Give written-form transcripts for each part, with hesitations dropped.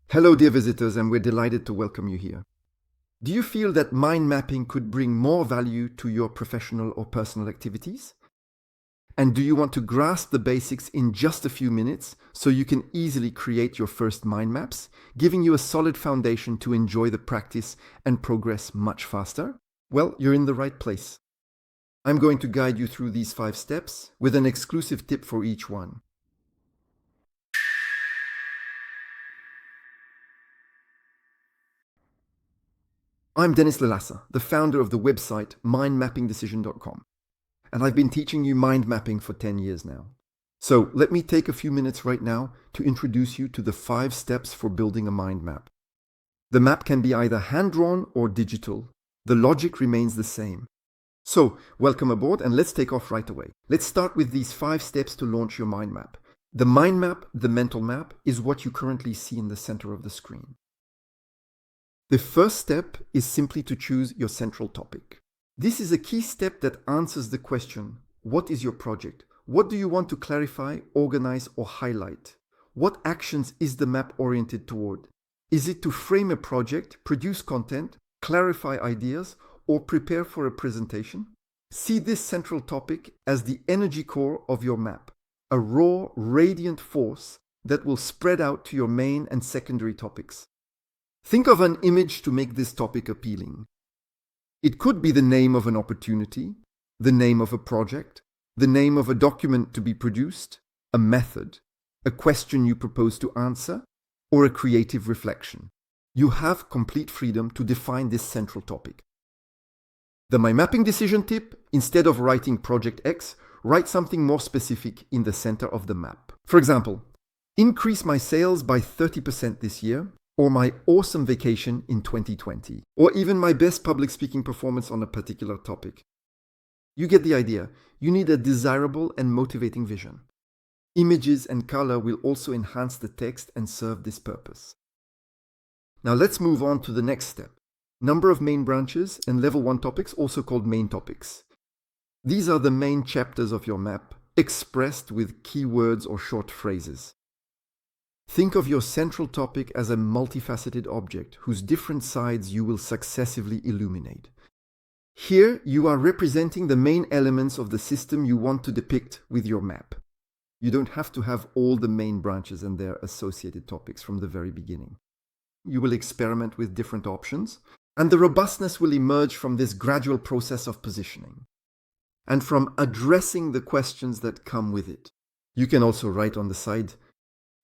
Hello, dear visitors, and we're delighted to welcome you here. Do you feel that mind mapping could bring more value to your professional or personal activities? And do you want to grasp the basics in just a few minutes so you can easily create your first mind maps, giving you a solid foundation to enjoy the practice and progress much faster? Well, you're in the right place. I'm going to guide you through these 5 steps with an exclusive tip for each one. I'm Dennis Lalassa, the founder of the website mindmappingdecision.com, and I've been teaching you mind mapping for 10 years now. So let me take a few minutes right now to introduce you to the 5 steps for building a mind map. The map can be either hand-drawn or digital. The logic remains the same. So, welcome aboard and let's take off right away. Let's start with these 5 steps to launch your mind map. The mind map, the mental map, is what you currently see in the center of the screen. The first step is simply to choose your central topic. This is a key step that answers the question, what is your project? What do you want to clarify, organize, or highlight? What actions is the map oriented toward? Is it to frame a project, produce content, clarify ideas, or prepare for a presentation? See this central topic as the energy core of your map, a raw, radiant force that will spread out to your main and secondary topics. Think of an image to make this topic appealing. It could be the name of an opportunity, the name of a project, the name of a document to be produced, a method, a question you propose to answer, or a creative reflection. You have complete freedom to define this central topic. The My Mapping Decision tip, instead of writing Project X, write something more specific in the center of the map. For example, increase my sales by 30% this year, or my awesome vacation in 2020, or even my best public speaking performance on a particular topic. You get the idea. You need a desirable and motivating vision. Images and color will also enhance the text and serve this purpose. Now let's move on to the next step. Number of main branches and level 1 topics, also called main topics. These are the main chapters of your map, expressed with keywords or short phrases. Think of your central topic as a multifaceted object whose different sides you will successively illuminate. Here, you are representing the main elements of the system you want to depict with your map. You don't have to have all the main branches and their associated topics from the very beginning. You will experiment with different options, and the robustness will emerge from this gradual process of positioning, and from addressing the questions that come with it. You can also write on the side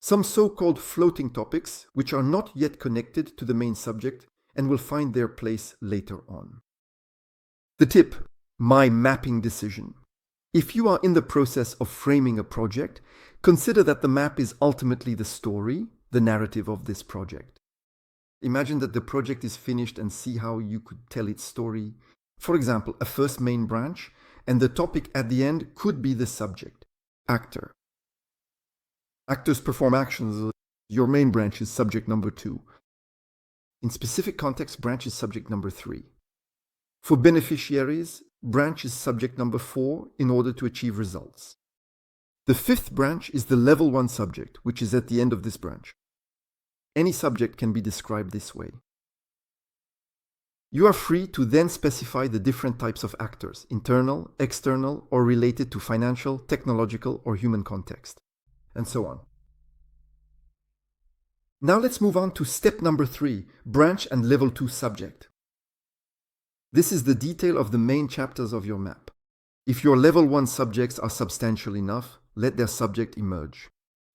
some so-called floating topics which are not yet connected to the main subject and will find their place later on. The tip, My Mapping Decision. If you are in the process of framing a project, consider that the map is ultimately the story, the narrative of this project. Imagine that the project is finished and see how you could tell its story. For example, a first main branch, and the topic at the end could be the subject, actor. Actors perform actions. Your main branch is subject number 2. In specific context, branch is subject number 3. For beneficiaries, branch is subject number 4 in order to achieve results. The 5th branch is the level 1 subject, which is at the end of this branch. Any subject can be described this way. You are free to then specify the different types of actors, internal, external, or related to financial, technological, or human context, and so on. Now let's move on to step number 3, branch and level 2 subject. This is the detail of the main chapters of your map. If your level 1 subjects are substantial enough, let their subject emerge.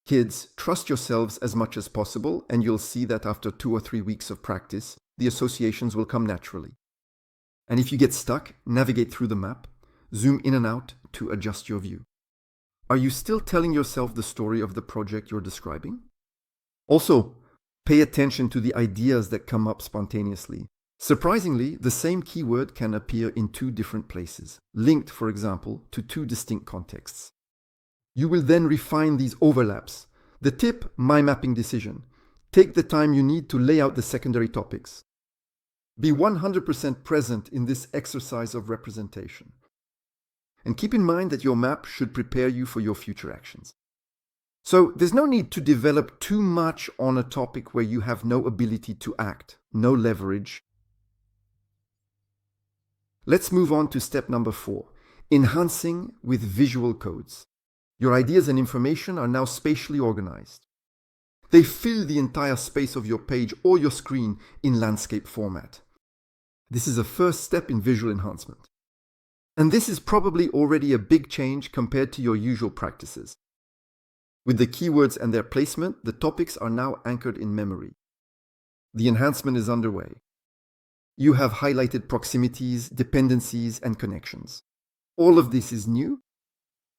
Kids, trust yourselves as much as possible, and you'll see that after 2 or 3 weeks of practice, the associations will come naturally. And if you get stuck, navigate through the map, zoom in and out to adjust your view. Are you still telling yourself the story of the project you're describing? Also, pay attention to the ideas that come up spontaneously. Surprisingly, the same keyword can appear in 2 different places, linked, for example, to 2 distinct contexts. You will then refine these overlaps. The tip, My Mapping Decision. Take the time you need to lay out the secondary topics. Be 100% present in this exercise of representation. And keep in mind that your map should prepare you for your future actions. So there's no need to develop too much on a topic where you have no ability to act, no leverage. Let's move on to step number 4, enhancing with visual codes. Your ideas and information are now spatially organized. They fill the entire space of your page or your screen in landscape format. This is a first step in visual enhancement. And this is probably already a big change compared to your usual practices. With the keywords and their placement, the topics are now anchored in memory. The enhancement is underway. You have highlighted proximities, dependencies, and connections. All of this is new.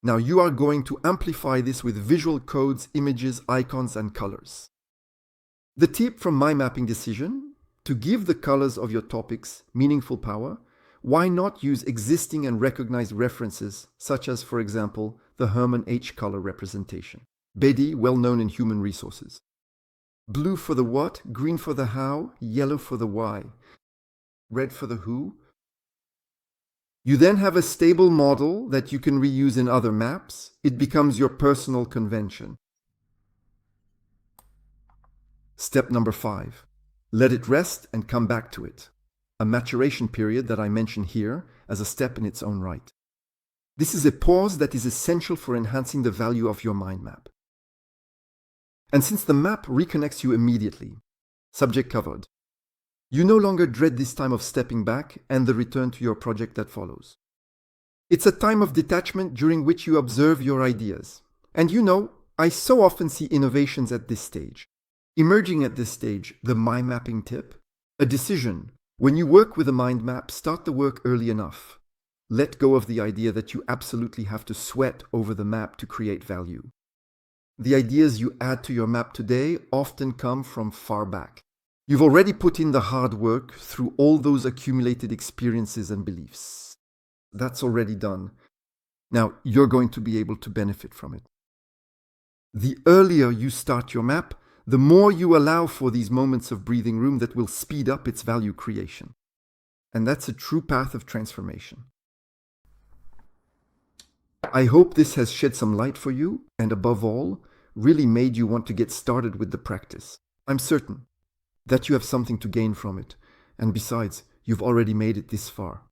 Now you are going to amplify this with visual codes, images, icons, and colors. The tip from My Mapping Decision: to give the colors of your topics meaningful power, why not use existing and recognized references, such as, for example, the Herman H. color representation. Betty, well known in human resources. Blue for the what, green for the how, yellow for the why, red for the who. You then have a stable model that you can reuse in other maps. It becomes your personal convention. Step number 5. Let it rest and come back to it. A maturation period that I mention here as a step in its own right. This is a pause that is essential for enhancing the value of your mind map. And since the map reconnects you immediately, subject covered, you no longer dread this time of stepping back and the return to your project that follows. It's a time of detachment during which you observe your ideas. And I so often see innovations at this stage. Emerging at this stage, the mind mapping tip: a decision. When you work with a mind map, start the work early enough. Let go of the idea that you absolutely have to sweat over the map to create value. The ideas you add to your map today often come from far back. You've already put in the hard work through all those accumulated experiences and beliefs. That's already done. Now you're going to be able to benefit from it. The earlier you start your map, the more you allow for these moments of breathing room that will speed up its value creation. And that's a true path of transformation. I hope this has shed some light for you, and above all, really made you want to get started with the practice. I'm certain that you have something to gain from it, and besides, you've already made it this far.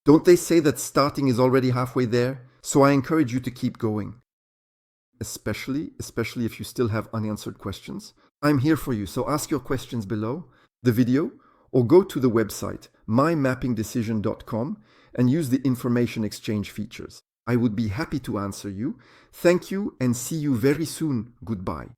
Don't they say that starting is already halfway there? So I encourage you to keep going. Especially if you still have unanswered questions. I'm here for you, so ask your questions below the video or go to the website mymappingdecision.com and use the information exchange features. I would be happy to answer you. Thank you and see you very soon. Goodbye.